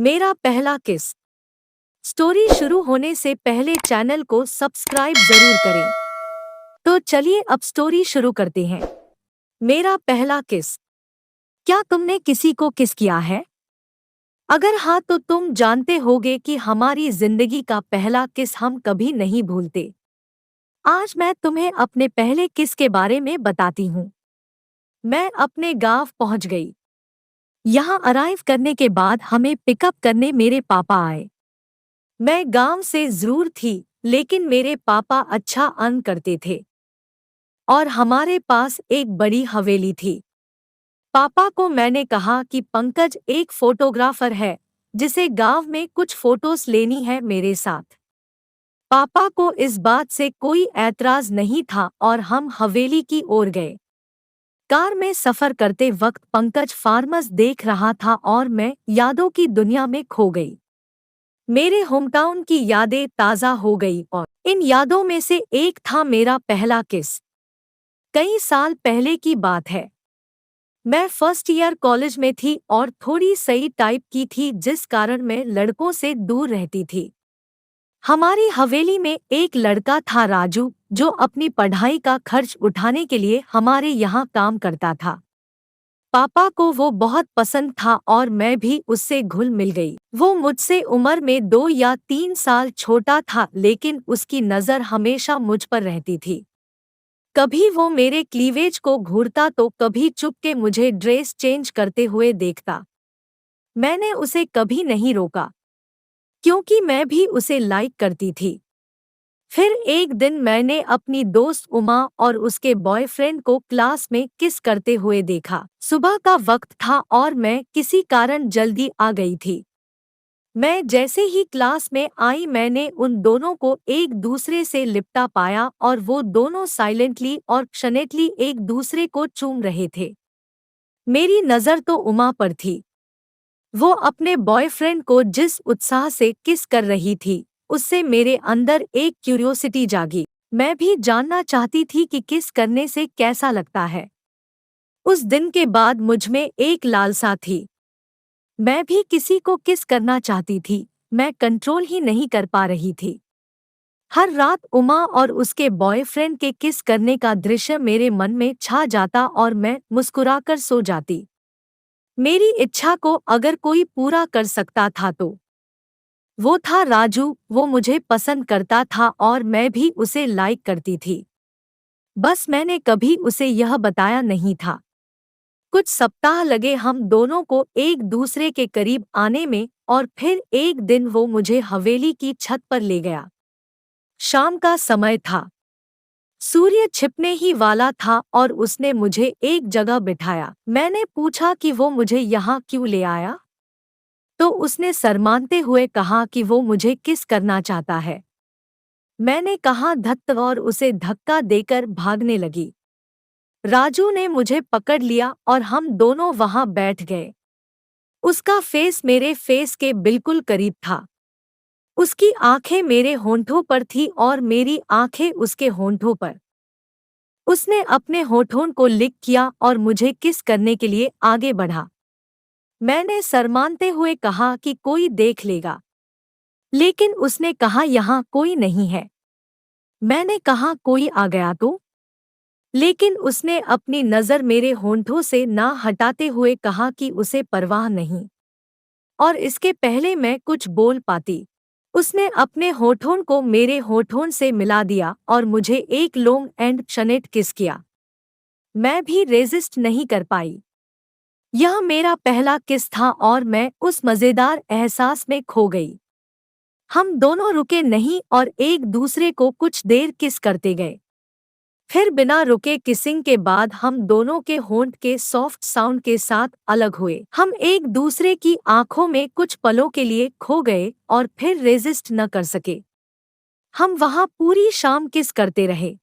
मेरा पहला किस। स्टोरी शुरू होने से पहले चैनल को सब्सक्राइब जरूर करें। तो चलिए अब स्टोरी शुरू करते हैं। मेरा पहला किस। क्या तुमने किसी को किस किया है? अगर हाँ तो तुम जानते होगे कि हमारी जिंदगी का पहला किस हम कभी नहीं भूलते। आज मैं तुम्हें अपने पहले किस के बारे में बताती हूँ। मैं अपने गांव पहुंच गई। यहाँ अराइव करने के बाद हमें पिकअप करने मेरे पापा आए। मैं गांव से जरूर थी, लेकिन मेरे पापा अच्छा अर्न करते थे और हमारे पास एक बड़ी हवेली थी। पापा को मैंने कहा कि पंकज एक फोटोग्राफर है जिसे गांव में कुछ फोटोज लेनी है मेरे साथ। पापा को इस बात से कोई ऐतराज नहीं था और हम हवेली की ओर गए। कार में सफर करते वक्त पंकज फार्मर्स देख रहा था और मैं यादों की दुनिया में खो गई। मेरे होमटाउन की यादें ताज़ा हो गई और इन यादों में से एक था मेरा पहला किस। कई साल पहले की बात है। मैं फर्स्ट ईयर कॉलेज में थी और थोड़ी सही टाइप की थी, जिस कारण मैं लड़कों से दूर रहती थी। हमारी हवेली में एक लड़का था राजू, जो अपनी पढ़ाई का खर्च उठाने के लिए हमारे यहाँ काम करता था। पापा को वो बहुत पसंद था और मैं भी उससे घुल मिल गई। वो मुझसे उम्र में 2 या 3 साल छोटा था, लेकिन उसकी नज़र हमेशा मुझ पर रहती थी। कभी वो मेरे क्लीवेज को घूरता तो कभी चुपके मुझे ड्रेस चेंज करते हुए देखता। मैंने उसे कभी नहीं रोका, क्योंकि मैं भी उसे लाइक करती थी। फिर एक दिन मैंने अपनी दोस्त उमा और उसके बॉयफ्रेंड को क्लास में किस करते हुए देखा। सुबह का वक्त था और मैं किसी कारण जल्दी आ गई थी। मैं जैसे ही क्लास में आई मैंने उन दोनों को एक दूसरे से लिपटा पाया और वो दोनों साइलेंटली और क्षणिकली एक दूसरे को चूम रहे थे। मेरी नज़र तो उमा पर थी। वो अपने बॉयफ्रेंड को जिस उत्साह से किस कर रही थी, उससे मेरे अंदर एक क्यूरियोसिटी जागी। मैं भी जानना चाहती थी कि किस करने से कैसा लगता है। उस दिन के बाद मुझमें एक लालसा थी। मैं भी किसी को किस करना चाहती थी। मैं कंट्रोल ही नहीं कर पा रही थी। हर रात उमा और उसके बॉयफ्रेंड के किस करने का दृश्य मेरे मन में छा जाता और मैं मुस्कुराकर सो जाती। मेरी इच्छा को अगर कोई पूरा कर सकता था तो वो था राजू। वो मुझे पसंद करता था और मैं भी उसे लाइक करती थी। बस मैंने कभी उसे यह बताया नहीं था। कुछ सप्ताह लगे हम दोनों को एक दूसरे के करीब आने में और फिर एक दिन वो मुझे हवेली की छत पर ले गया। शाम का समय था। सूर्य छिपने ही वाला था और उसने मुझे एक जगह बिठाया। मैंने पूछा कि वो मुझे यहाँ क्यों ले आया, तो उसने शर्माते हुए कहा कि वो मुझे किस करना चाहता है। मैंने कहा धत्त और उसे धक्का देकर भागने लगी। राजू ने मुझे पकड़ लिया और हम दोनों वहां बैठ गए। उसका फेस मेरे फेस के बिल्कुल करीब था। उसकी आंखें मेरे होंठों पर थी और मेरी आंखें उसके होंठों पर। उसने अपने होठों को लिक किया और मुझे किस करने के लिए आगे बढ़ा। मैंने शर्माते हुए कहा कि कोई देख लेगा, लेकिन उसने कहा यहाँ कोई नहीं है। मैंने कहा कोई आ गया तो, लेकिन उसने अपनी नज़र मेरे होंठों से ना हटाते हुए कहा कि उसे परवाह नहीं। और इसके पहले मैं कुछ बोल पाती, उसने अपने होठों को मेरे होठों से मिला दिया और मुझे एक लॉन्ग एंड शनेट किस किया। मैं भी रेजिस्ट नहीं कर पाई। यह मेरा पहला किस था और मैं उस मज़ेदार एहसास में खो गई। हम दोनों रुके नहीं और एक दूसरे को कुछ देर किस करते गए। फिर बिना रुके किसिंग के बाद हम दोनों के होंठ के सॉफ्ट साउंड के साथ अलग हुए। हम एक दूसरे की आंखों में कुछ पलों के लिए खो गए और फिर रेजिस्ट न कर सके। हम वहां पूरी शाम किस करते रहे।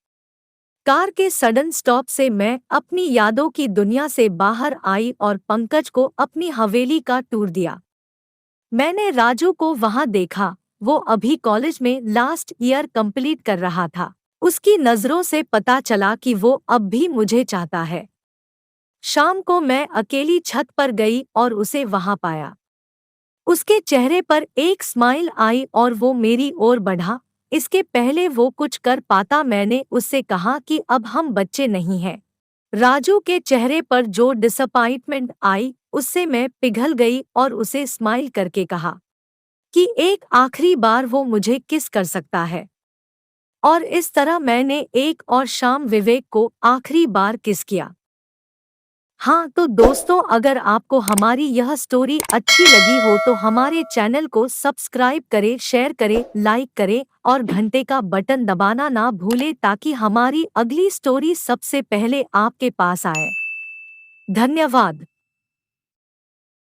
कार के सडन स्टॉप से मैं अपनी यादों की दुनिया से बाहर आई और पंकज को अपनी हवेली का टूर दिया। मैंने राजू को वहां देखा। वो अभी कॉलेज में लास्ट ईयर कंप्लीट कर रहा था। उसकी नज़रों से पता चला कि वो अब भी मुझे चाहता है। शाम को मैं अकेली छत पर गई और उसे वहां पाया। उसके चेहरे पर एक स्माइल आई और वो मेरी ओर बढ़ा। इसके पहले वो कुछ कर पाता मैंने उससे कहा कि अब हम बच्चे नहीं हैं। राजू के चेहरे पर जो डिसअपॉइंटमेंट आई उससे मैं पिघल गई और उसे स्माइल करके कहा कि एक आखिरी बार वो मुझे किस कर सकता है। और इस तरह मैंने एक और शाम विवेक को आखिरी बार किस किया। हाँ तो दोस्तों, अगर आपको हमारी यह स्टोरी अच्छी लगी हो तो हमारे चैनल को सब्सक्राइब करें, शेयर करें, लाइक करें और घंटे का बटन दबाना ना भूलें ताकि हमारी अगली स्टोरी सबसे पहले आपके पास आए। धन्यवाद।